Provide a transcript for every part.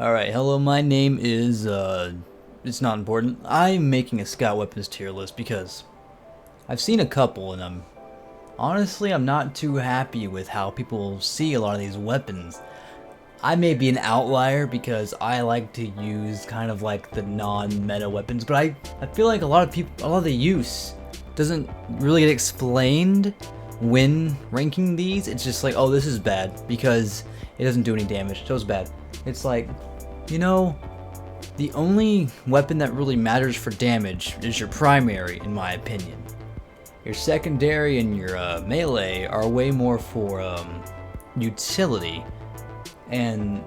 Alright, hello, my name is, it's not important. I'm making a scout weapons tier list because I've seen a couple and I'm not too happy with how people see a lot of these weapons. I may be an outlier because I like to use kind of like the non-meta weapons, but I feel like a lot of the use doesn't really get explained when ranking these. It's just like, oh, this is bad because it doesn't do any damage, so it's bad. It's like, you know, the only weapon that really matters for damage is your primary, in my opinion. Your secondary and your melee are way more for utility, and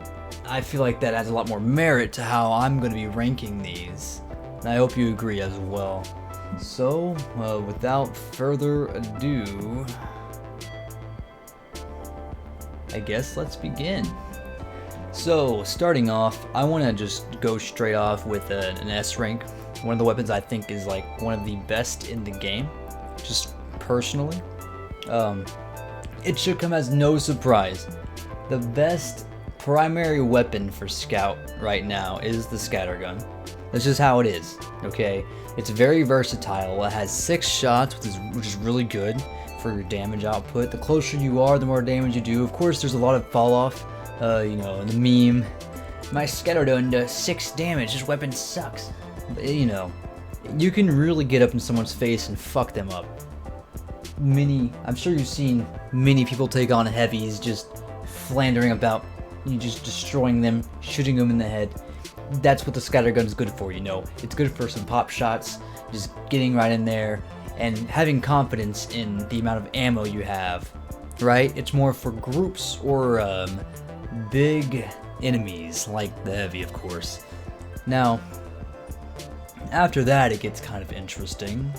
I feel like that adds a lot more merit to how I'm going to be ranking these, and I hope you agree as well. So, without further ado, I guess let's begin. So, starting off, I want to just go straight off with an S rank. One of the weapons I think is like one of the best in the game, just personally. It should come as no surprise. The best primary weapon for Scout right now is the scattergun. That's just how it is, okay? It's very versatile. It has 6 shots, which is really good for your damage output. The closer you are, the more damage you do. Of course, there's a lot of fall off. You know, the meme, my scattergun does 6 damage, this weapon sucks. But, you know, you can really get up in someone's face and fuck them up. I'm sure you've seen many people take on heavies just flandering about, you just destroying them, shooting them in the head. That's what the scattergun is good for, you know. It's good for some pop shots, just getting right in there and having confidence in the amount of ammo you have, right? It's more for groups or big enemies like the heavy, of course. Now, after that, it gets kind of interesting.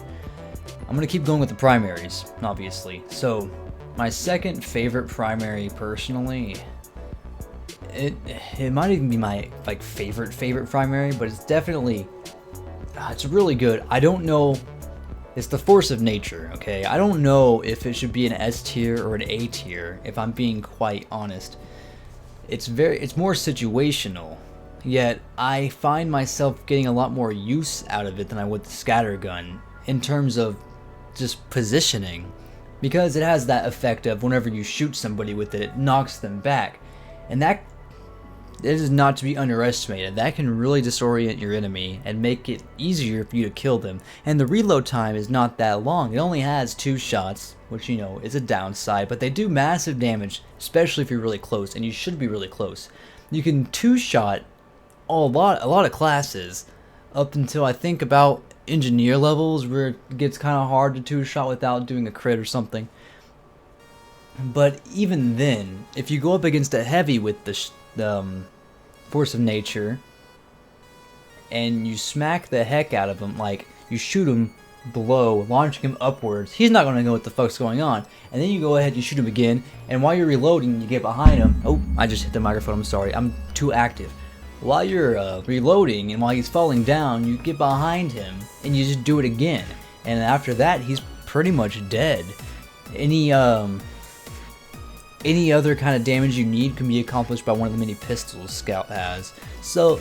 I'm gonna keep going with the primaries, obviously. So, my second favorite primary, personally, it might even be my like favorite primary, but it's definitely it's really good. I don't know. It's the force of nature, okay? I don't know if it should be an S tier or an A tier, if I'm being quite honest. It's more situational, yet I find myself getting a lot more use out of it than I would the scattergun in terms of just positioning, because it has that effect of whenever you shoot somebody with it, it knocks them back, and that is not to be underestimated. That can really disorient your enemy and make it easier for you to kill them. And the reload time is not that long. It only has 2 shots, which, you know, is a downside, but they do massive damage, especially if you're really close, and you should be really close. You can 2-shot a lot of classes up until I think about engineer levels, where it gets kind of hard to 2-shot without doing a crit or something. But even then, if you go up against a heavy with the force of nature and you smack the heck out of him, like you shoot him below, launching him upwards, he's not going to know what the fuck's going on. And then you go ahead and you shoot him again, and while you're reloading, you get behind him. Oh, I just hit the microphone, I'm sorry, I'm too active. While you're reloading and while he's falling down, you get behind him and you just do it again. And after that, he's pretty much dead. Any other kind of damage you need can be accomplished by one of the many pistols Scout has. So,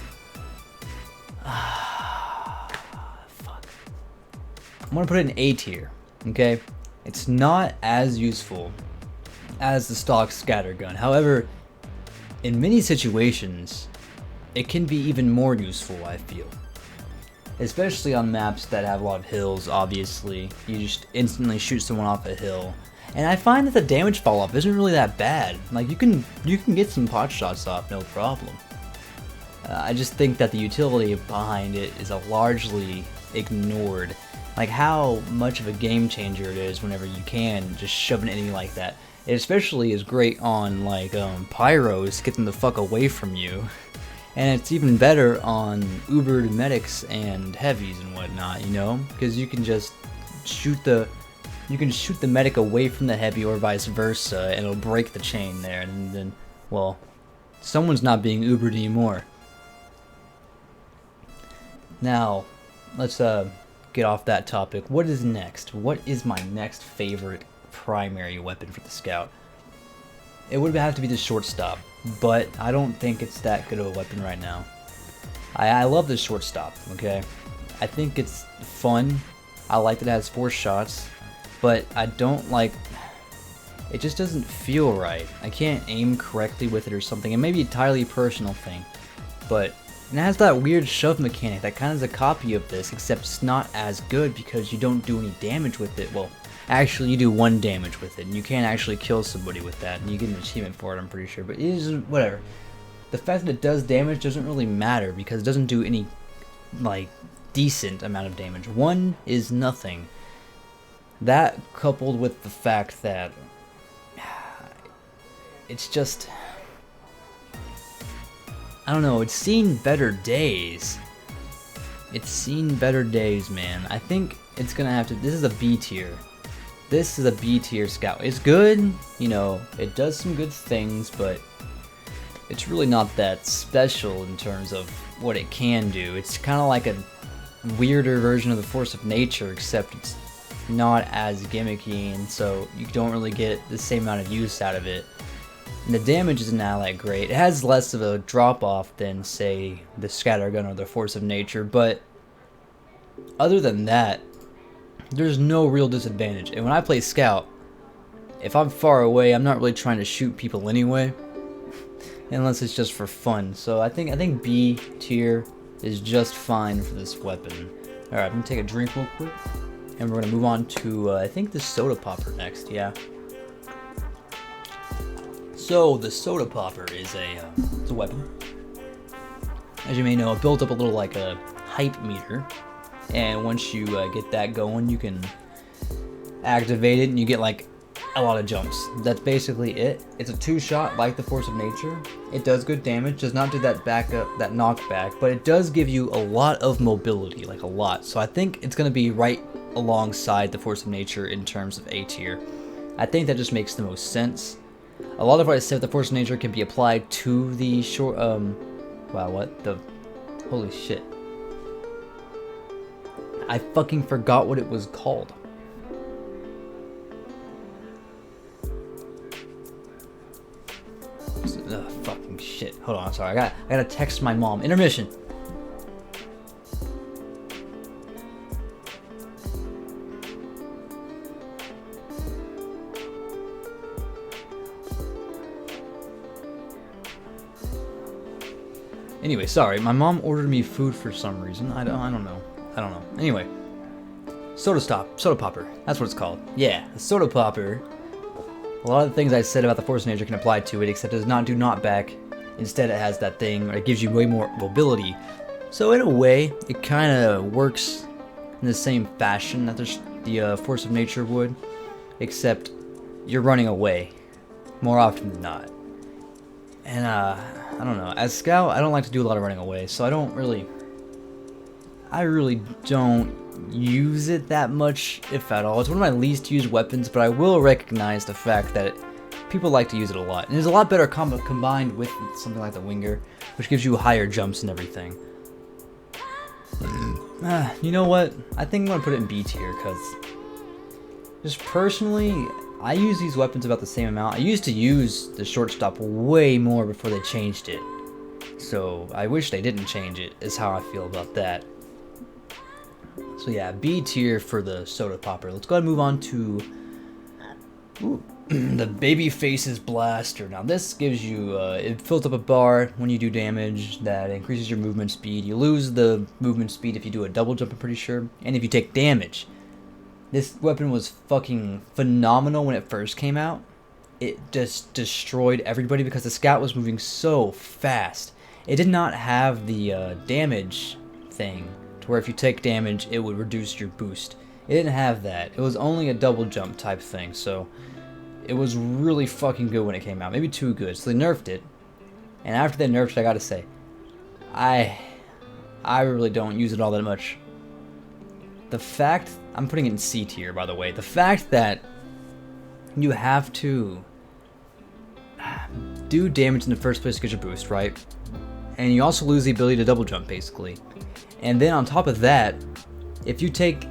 fuck. I'm gonna put it in A tier, okay? It's not as useful as the stock scattergun. However, in many situations, it can be even more useful, I feel. Especially on maps that have a lot of hills, obviously. You just instantly shoot someone off a hill. And I find that the damage fall off isn't really that bad. Like, you can get some pot shots off, no problem. I just think that the utility behind it is largely ignored. Like, how much of a game changer it is whenever you can just shove an enemy like that. It especially is great on, like, pyros, get them the fuck away from you. And it's even better on ubered medics and heavies and whatnot, you know? Because you can just shoot the medic away from the heavy or vice versa, and it'll break the chain there, and then, well, someone's not being ubered anymore. Now, let's get off that topic. What is next? What is my next favorite primary weapon for the Scout? it would have to be the shortstop, but I don't think it's that good of a weapon right now. I love the shortstop, okay? I think it's fun. I like that it has 4 shots, but I don't like... It just doesn't feel right. I can't aim correctly with it or something. It may be an entirely personal thing, but it has that weird shove mechanic that kind of is a copy of this, except it's not as good because you don't do any damage with it. Well, actually you do 1 damage with it, and you can't actually kill somebody with that, and you get an achievement for it, I'm pretty sure, but it is whatever. The fact that it does damage doesn't really matter because it doesn't do any, like, decent amount of damage. 1 is nothing. That coupled with the fact that it's just, I don't know, it's seen better days. It's seen better days, man. I think it's gonna have to, this is a B tier. This is a B tier scout. It's good, you know, it does some good things, but it's really not that special in terms of what it can do. It's kind of like a weirder version of the Force of Nature, except it's not as gimmicky, and so you don't really get the same amount of use out of it. And the damage isn't all that great. It has less of a drop-off than, say, the Scattergun or the Force of Nature, but other than that, there's no real disadvantage. And when I play Scout, if I'm far away, I'm not really trying to shoot people anyway, unless it's just for fun. So I think B tier is just fine for this weapon. Alright, I'm going to take a drink real quick, and we're going to move on to, I think, the Soda Popper next, yeah. So, the Soda Popper is it's a weapon. As you may know, it built up a little, like, a hype meter, and once you get that going, you can activate it, and you get, like, a lot of jumps. That's basically it. It's a 2-shot, like the Force of Nature. It does good damage, does not do that backup, that knockback, but it does give you a lot of mobility, like a lot. So I think it's going to be right alongside the Force of Nature in terms of A tier. I think that just makes the most sense. A lot of what I said with the Force of Nature can be applied to the short, wow, what the, holy shit. I fucking forgot what it was called. Ugh, fucking shit. Hold on, sorry. I gotta text my mom. Intermission. Anyway, sorry. My mom ordered me food for some reason. I don't know. Anyway, Soda Popper. That's what it's called. Yeah, the Soda Popper. A lot of the things I said about the Force of Nature can apply to it, except it does not do knockback. Instead, it has that thing where it gives you way more mobility. So in a way, it kind of works in the same fashion that the Force of Nature would, except you're running away more often than not. And I don't know. As Scout, I don't like to do a lot of running away, so I really don't use it that much, if at all. It's one of my least used weapons, but I will recognize the fact that people like to use it a lot. And it's a lot better combined with something like the Winger, which gives you higher jumps and everything. You know what? I think I'm going to put it in B tier, because just personally, I use these weapons about the same amount. I used to use the shortstop way more before they changed it. So I wish they didn't change it, is how I feel about that. So yeah, B tier for the Soda Popper. Let's go ahead and move on to the Babyface's Blaster. Now this gives you, it fills up a bar when you do damage that increases your movement speed. You lose the movement speed if you do a double jump, I'm pretty sure, and if you take damage. This weapon was fucking phenomenal when it first came out. It just destroyed everybody because the Scout was moving so fast. It did not have the damage thing, to where if you take damage, it would reduce your boost. It didn't have that. It was only a double jump type thing, so it was really fucking good when it came out. Maybe too good, so they nerfed it. And after they nerfed it, I gotta say, I really don't use it all that much. The fact, I'm putting it in C tier, by the way. The fact that you have to do damage in the first place to get your boost, right? And you also lose the ability to double jump, basically. And then on top of that, if you take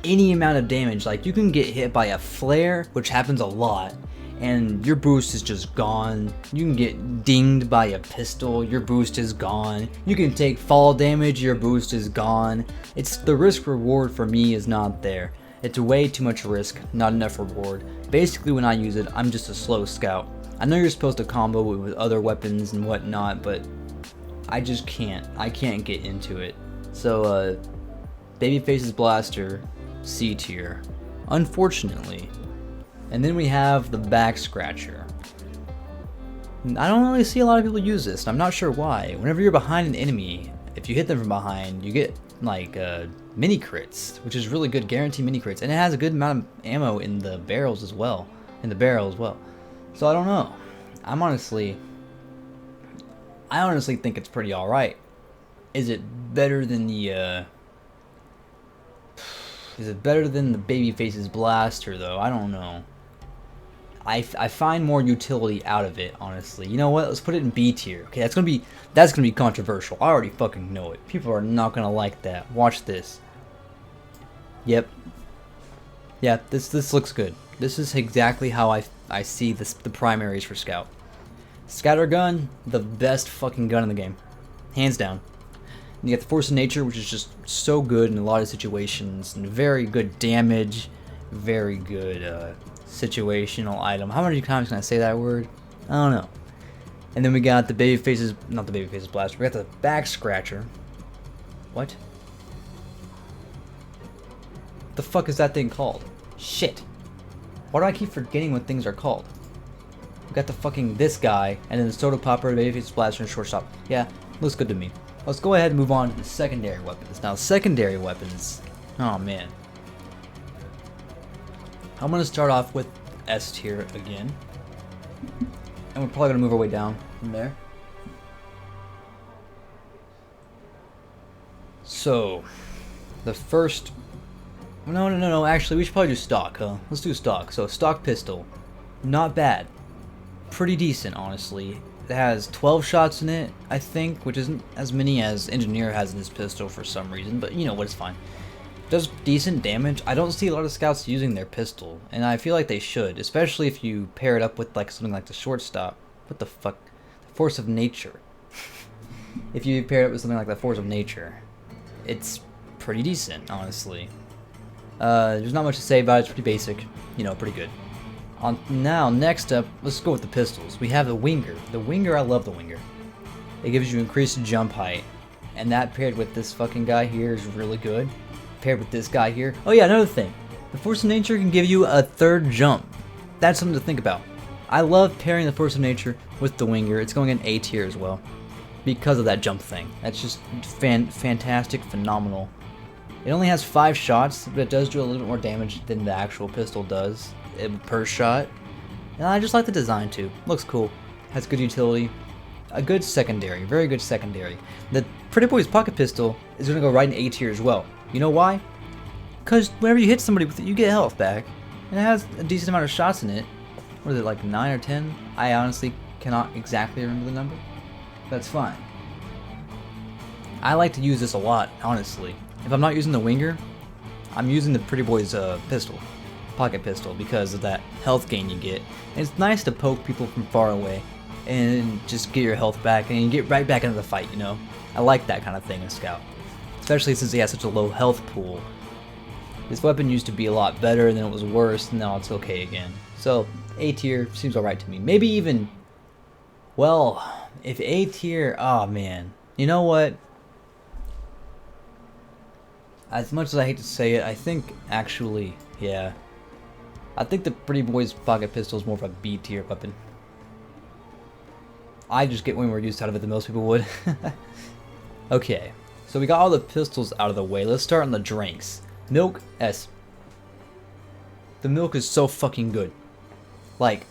any amount of damage, like you can get hit by a flare, which happens a lot, and your boost is just gone. You can get dinged by a pistol, your boost is gone. You can take fall damage, your boost is gone. It's the risk reward for me is not there. It's way too much risk, not enough reward. Basically when I use it, I'm just a slow scout. I know you're supposed to combo it with other weapons and whatnot, but I just can't. I can't get into it. So Babyface's Blaster, C tier, unfortunately. And then we have the Back Scratcher. I don't really see a lot of people use this, and I'm not sure why. Whenever you're behind an enemy, if you hit them from behind, you get like mini crits, which is really good, guaranteed mini crits, and it has a good amount of ammo in the barrels as well, So I don't know. I honestly think it's pretty all right. Is it better than the Babyface's Blaster though? I don't know. I find more utility out of it, honestly. You know what? Let's put it in B tier. Okay, that's gonna be controversial. I already fucking know it. People are not gonna like that. Watch this. Yep. Yeah, this looks good. This is exactly how I see the primaries for Scout. Scatter gun, the best fucking gun in the game, hands down. And you got the Force of Nature, which is just so good in a lot of situations, and very good damage, very good situational item. How many times can I say that word? I don't know. And then we got the not the Babyface's Blaster, we got the Back Scratcher. What? The fuck is that thing called? Shit. Why do I keep forgetting what things are called? We got the fucking this guy, and then the Soda Popper, Babyface's Blaster, and Shortstop. Yeah, looks good to me. Let's go ahead and move on to the secondary weapons. Now, secondary weapons. Oh man. I'm gonna start off with S tier again, and we're probably gonna move our way down from there. So, the first. No. Actually, we should probably do stock, huh? Let's do stock. So, stock pistol, not bad, pretty decent, honestly. It has 12 shots in it, I think, which isn't as many as Engineer has in his pistol for some reason, but you know what, it's fine. Does decent damage. I don't see a lot of scouts using their pistol, and I feel like they should, especially if you pair it up with like something like the Shortstop. What the fuck? The Force of Nature. If you pair it up with something like the Force of Nature, it's pretty decent, honestly. There's not much to say about it. It's pretty basic, you know, pretty good. Now, next up, let's go with the pistols. We have the Winger. The Winger, I love the Winger. It gives you increased jump height, and that paired with this fucking guy here is really good. Paired with this guy here. Oh yeah, another thing. The Force of Nature can give you a third jump. That's something to think about. I love pairing the Force of Nature with the Winger. It's going in A tier as well, because of that jump thing. That's just fantastic, phenomenal. It only has 5 shots, but it does do a little bit more damage than the actual pistol does per shot. And I just like the design too. Looks cool. Has good utility. A good secondary. Very good secondary. The Pretty Boy's pocket pistol is going to go right in A tier as well. You know why? Because whenever you hit somebody with it, you get health back. And it has a decent amount of shots in it. What is it, like 9 or 10? I honestly cannot exactly remember the number. That's fine. I like to use this a lot, honestly. If I'm not using the Winger, I'm using the Pretty Boy's pistol, pocket pistol, because of that health gain you get. And it's nice to poke people from far away and just get your health back and you get right back into the fight, you know? I like that kind of thing in Scout, especially since he has such a low health pool. This weapon used to be a lot better, and then it was worse, and now it's okay again. So, A tier seems alright to me. Maybe even, well, if A tier, oh man. You know what? As much as I hate to say it, I think actually, yeah. I think the Pretty Boy's pocket pistol is more of a B tier weapon. I just get way more use out of it than most people would. Okay, so we got all the pistols out of the way. Let's start on the drinks. Milk, S. The milk is so fucking good. Like,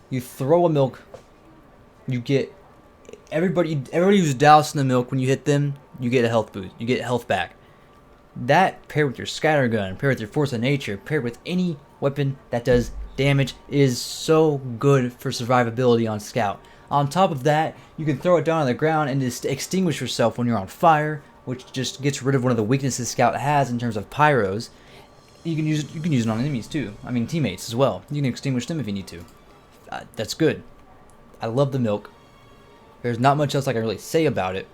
you throw a milk, you get everybody who's doused in the milk, when you hit them, you get a health boost. You get health back. That paired with your scatter gun, paired with your Force of Nature, paired with any weapon that does damage is so good for survivability on Scout. On top of that, you can throw it down on the ground and just extinguish yourself when you're on fire, which just gets rid of one of the weaknesses Scout has in terms of pyros. You can use it on enemies too. I mean teammates as well. You can extinguish them if you need to. That's good. I love the milk. There's not much else I can really say about it.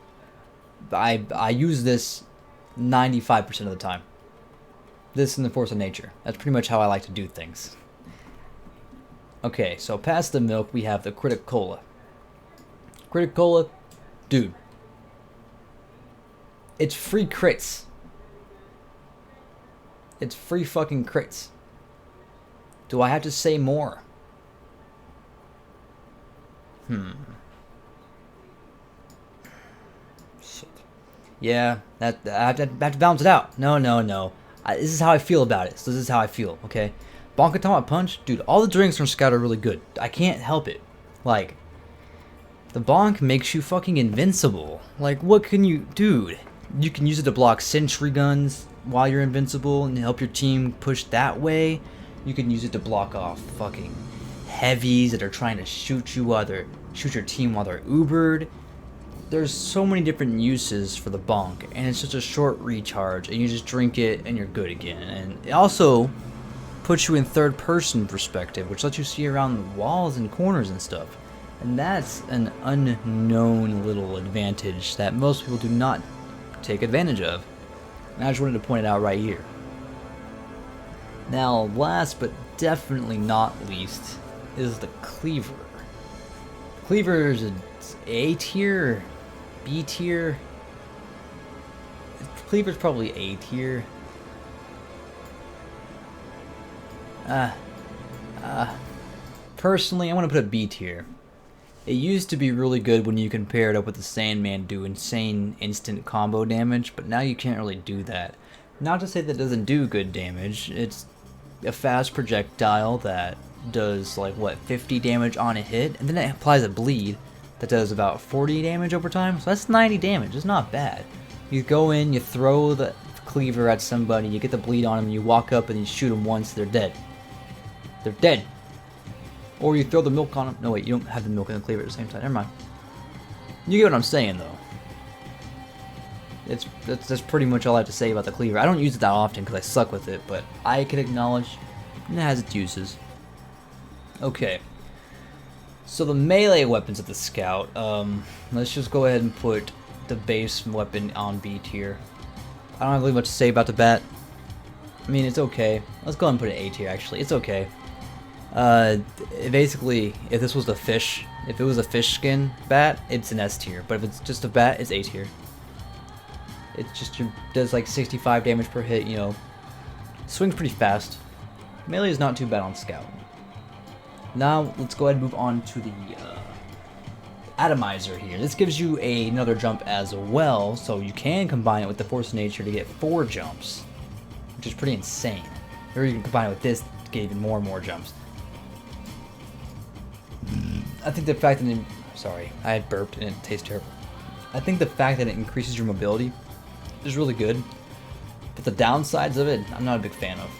I use this 95% of the time. This and the Force of Nature. That's pretty much how I like to do things. Okay, so past the milk, we have the Criticola. Criticola, dude. It's free crits. It's free fucking crits. Do I have to say more? Shit. Yeah, I have to balance it out. No. This is how I feel about it. So this is how I feel, okay? Bonkatama Punch, dude, all the drinks from Scout are really good. I can't help it. Like, the bonk makes you fucking invincible. Like, what can you... Dude, you can use it to block sentry guns while you're invincible and help your team push that way. You can use it to block off fucking heavies that are trying to shoot you while they're... shoot your team while they're Ubered. There's so many different uses for the bonk, and it's just a short recharge, and you just drink it and you're good again. And it also puts you in third person perspective, which lets you see around the walls and corners and stuff. And that's an unknown little advantage that most people do not take advantage of. And I just wanted to point it out right here. Now, last but definitely not least is the Cleaver. Cleaver is an A tier, B tier. Cleaver's probably A tier. Personally, I want to put a B tier. It used to be really good when you can pair it up with the Sandman, do insane instant combo damage, but now you can't really do that. Not to say that it doesn't do good damage. It's a fast projectile that does like what, 50 damage on a hit, and then it applies a bleed that does about 40 damage over time, so that's 90 damage. It's not bad. You go in, you throw the Cleaver at somebody, you get the bleed on them, you walk up and you shoot them once, they're dead. They're dead. Or you throw the milk on them. No wait, you don't have the milk and the Cleaver at the same time. Never mind. You get what I'm saying though. That's pretty much all I have to say about the Cleaver. I don't use it that often because I suck with it, but I can acknowledge it has its uses. Okay. So the melee weapons of the Scout, let's just go ahead and put the base weapon on B tier. I don't have really much to say about the bat. I mean, it's okay. Let's go ahead and put it A tier, actually. It's okay. Basically, if this was the fish, if it was a fish skin bat, it's an S tier. But if it's just a bat, it's A tier. It just does like 65 damage per hit, you know. Swings pretty fast. Melee is not too bad on Scout. Now, let's go ahead and move on to the Atomizer here. This gives you another jump as well, so you can combine it with the Force of Nature to get 4 jumps, which is pretty insane. Or you can combine it with this to get even more and more jumps. I think the fact that sorry, I had burped and it tastes terrible. I think the fact that it increases your mobility is really good, but the downsides of it, I'm not a big fan of.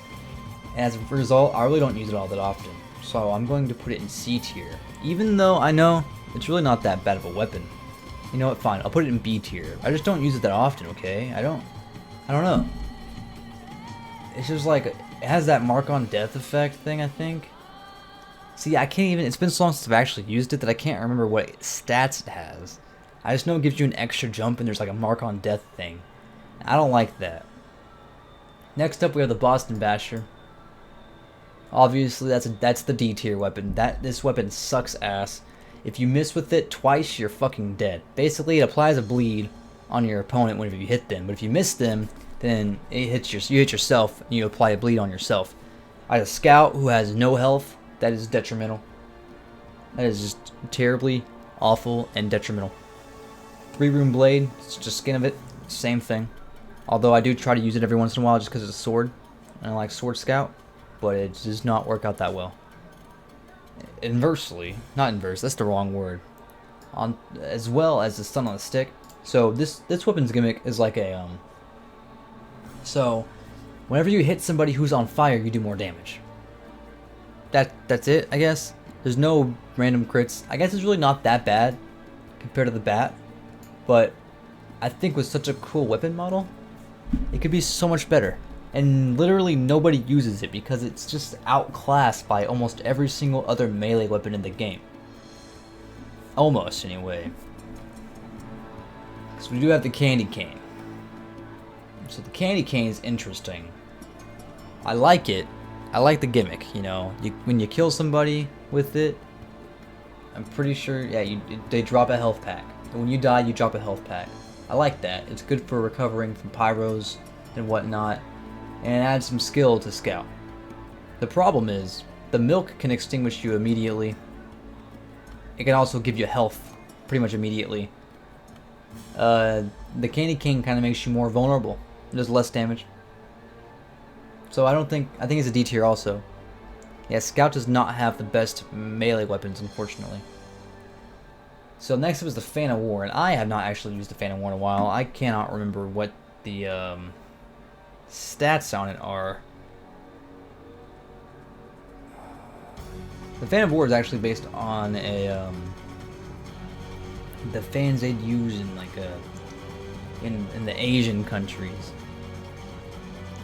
And as a result, I really don't use it all that often. So I'm going to put it in C tier, even though I know it's really not that bad of a weapon. You know what? Fine, I'll put it in B tier. I just don't use it that often. Okay, I don't know. It's just like it has that mark on death effect thing. I think. See, I can't even. It's been so long since I've actually used it that I can't remember what stats it has. I just know it gives you an extra jump and there's like a mark on death thing. I don't like that. Next up, we have the Boston Basher. Obviously, that's the D tier weapon. This weapon sucks ass. If you miss with it twice, you're fucking dead. Basically, it applies a bleed on your opponent whenever you hit them. But if you miss them, then you hit yourself and you apply a bleed on yourself. As a Scout who has no health, that is detrimental. That is just terribly awful and detrimental. 3-room blade, it's just skin of it, same thing. Although I do try to use it every once in a while just because it's a sword. And I like Sword Scout. But it does not work out that well. Inversely, not inverse, that's the wrong word. As well as the stun on the stick. So this weapon's gimmick is like a so whenever you hit somebody who's on fire, you do more damage. That's it, I guess. There's no random crits. I guess it's really not that bad compared to the bat, but I think with such a cool weapon model, it could be so much better. And literally nobody uses it because it's just outclassed by almost every single other melee weapon in the game. Almost, anyway. So we do have the candy cane. So the candy cane is interesting. I like it. I like the gimmick, you know. When you kill somebody with it, I'm pretty sure, yeah, they drop a health pack. And when you die, you drop a health pack. I like that. It's good for recovering from pyros and whatnot. And it adds some skill to Scout. The problem is, the milk can extinguish you immediately. It can also give you health pretty much immediately. The candy cane kind of makes you more vulnerable. It does less damage. So I think it's a D tier also. Yeah, Scout does not have the best melee weapons, unfortunately. So next up is the Fan of War, and I have not actually used the Fan of War in a while. I cannot remember what the stats on it are. The Fan of War is actually based on a the fans they'd use in like in the Asian countries.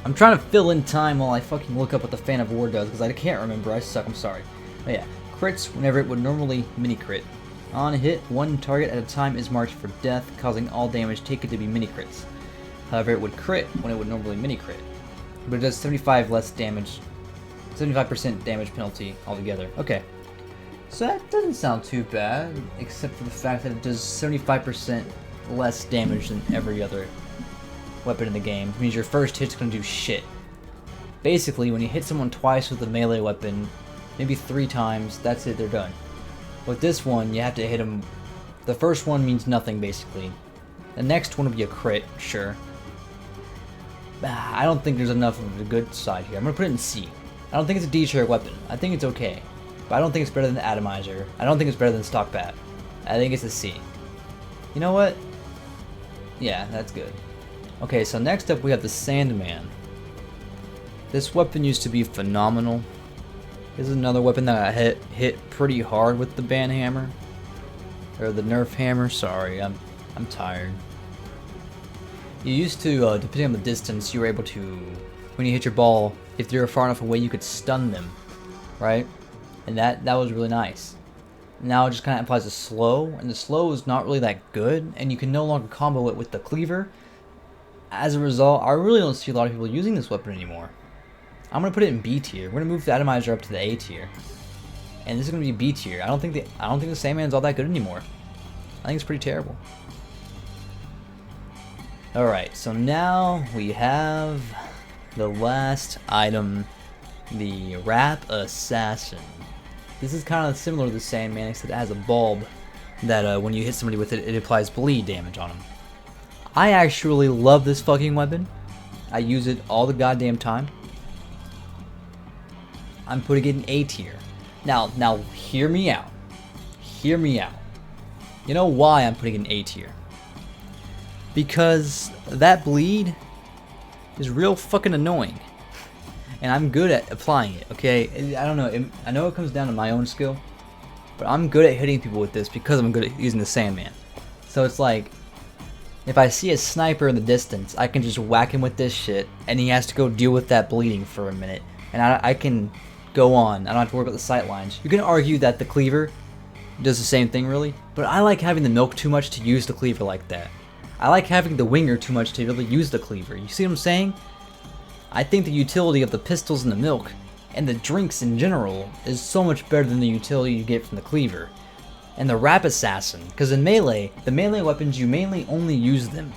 I'm trying to fill in time while I fucking look up what the Fan of War does because I can't remember. I suck. I'm sorry. But yeah, crits whenever it would normally mini crit. On hit, one target at a time is marked for death, causing all damage taken to be mini crits. However, it would crit when it would normally mini crit, but it does 75 less damage, 75% damage penalty altogether. Okay, so that doesn't sound too bad, except for the fact that it does 75% less damage than every other weapon in the game. It means your first hit's gonna do shit. Basically, when you hit someone twice with a melee weapon, maybe 3 times, that's it, they're done. With this one, you have to hit them. The first one means nothing, basically. The next one will be a crit, sure. I don't think there's enough of the good side here. I'm gonna put it in C. I don't think it's a D tier weapon. I think it's okay. But I don't think it's better than the Atomizer. I don't think it's better than Stock Bat. I think it's a C. You know what? Yeah, that's good. Okay, so next up we have the Sandman. This weapon used to be phenomenal. This is another weapon that I hit pretty hard with the Ban Hammer. Or the Nerf Hammer, sorry, I'm tired. You used to, depending on the distance, you were able to, when you hit your ball, if you're far enough away, you could stun them, right? And that was really nice. Now it just kind of applies to slow, and the slow is not really that good, and you can no longer combo it with the cleaver. As a result, I really don't see a lot of people using this weapon anymore. I'm gonna put it in B tier. We're gonna move the Atomizer up to the A tier, and this is gonna be B tier. I don't think the Sandman's all that good anymore. I think it's pretty terrible. All right, so now we have the last item, the Wrap Assassin. This is kind of similar to the Sandman, except it has a bulb that when you hit somebody with it, it applies bleed damage on them. I actually love this fucking weapon. I use it all the goddamn time. I'm putting it in A tier. Now hear me out. Hear me out. You know why I'm putting it in A tier? Because that bleed is real fucking annoying. And I'm good at applying it, okay? I don't know, I know it comes down to my own skill, but I'm good at hitting people with this because I'm good at using the Sandman. So it's like, if I see a sniper in the distance, I can just whack him with this shit, and he has to go deal with that bleeding for a minute. And I can go on, I don't have to worry about the sight lines. You can argue that the cleaver does the same thing really, but I like having the milk too much to use the cleaver like that. I like having the winger too much to really use the cleaver. You see what I'm saying? I think the utility of the pistols and the milk, and the drinks in general, is so much better than the utility you get from the cleaver. And the Wrap Assassin, because in Melee, the Melee weapons, you mainly only use them,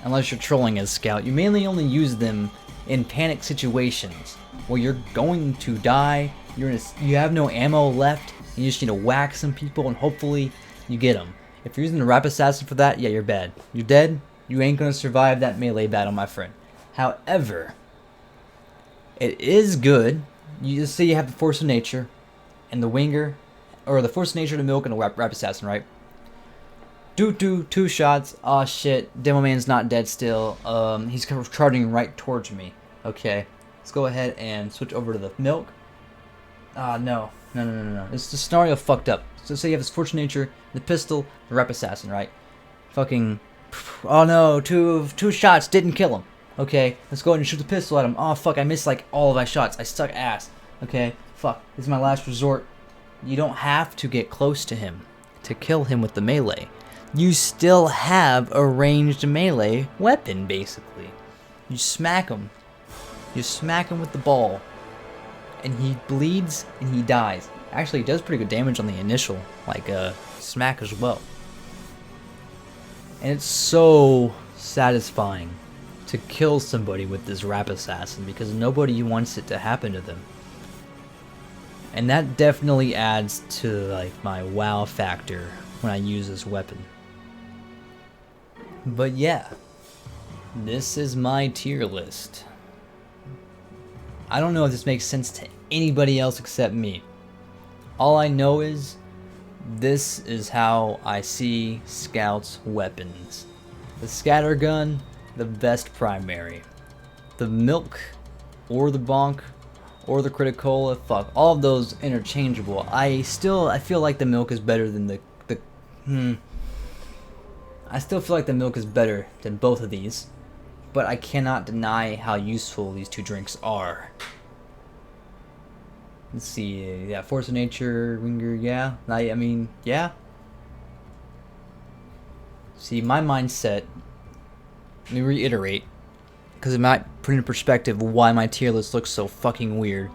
unless you're trolling as Scout, you mainly only use them in panic situations, where you're going to die, you have no ammo left, and you just need to whack some people, and hopefully you get them. If you're using the Wrap Assassin for that, yeah, you're bad. You're dead, you ain't gonna survive that Melee battle, my friend. However, it is good. You just say you have the Force of Nature and the Winger, or the Force of Nature, the Milk, and the Wrap Assassin, right? Two shots. Aw, shit. Demo Man's not dead still. He's charging right towards me. Okay, let's go ahead and switch over to the Milk. No. It's the scenario fucked up. So say you have this Force of Nature, the pistol, the Wrap Assassin, right? Fucking. Oh no, two shots didn't kill him. Okay, let's go ahead and shoot the pistol at him. Oh fuck, I missed like all of my shots. I suck ass. Okay, fuck, this is my last resort. You don't have to get close to him to kill him with the melee. You still have a ranged melee weapon, basically. You smack him. You smack him with the ball. And he bleeds and he dies. Actually, he does pretty good damage on the initial, like, smack as well. And it's so satisfying to kill somebody with this rap assassin because nobody wants it to happen to them. And that definitely adds to like my wow factor when I use this weapon. But yeah, this is my tier list. I don't know if this makes sense to anybody else except me. All I know is this is how I see Scout's weapons. The scattergun, the best primary. The milk or the bonk or the criticola, fuck, all of those interchangeable. I feel like the milk is better than I still feel like the milk is better than both of these, but I cannot deny how useful these two drinks are. Let's see, yeah, Force of Nature, Winger, yeah, I mean, yeah. See, my mindset, let me reiterate, because it might put into perspective why my tier list looks so fucking weird.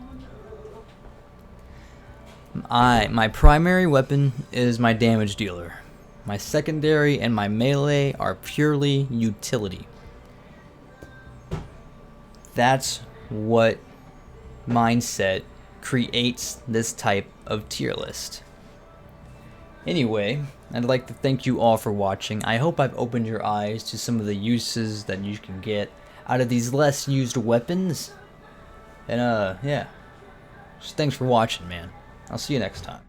My primary weapon is my damage dealer. My secondary and my melee are purely utility. That's what mindset creates this type of tier list. Anyway, I'd like to thank you all for watching. I hope I've opened your eyes to some of the uses that you can get out of these less used weapons. And yeah, just thanks for watching, man. I'll see you next time.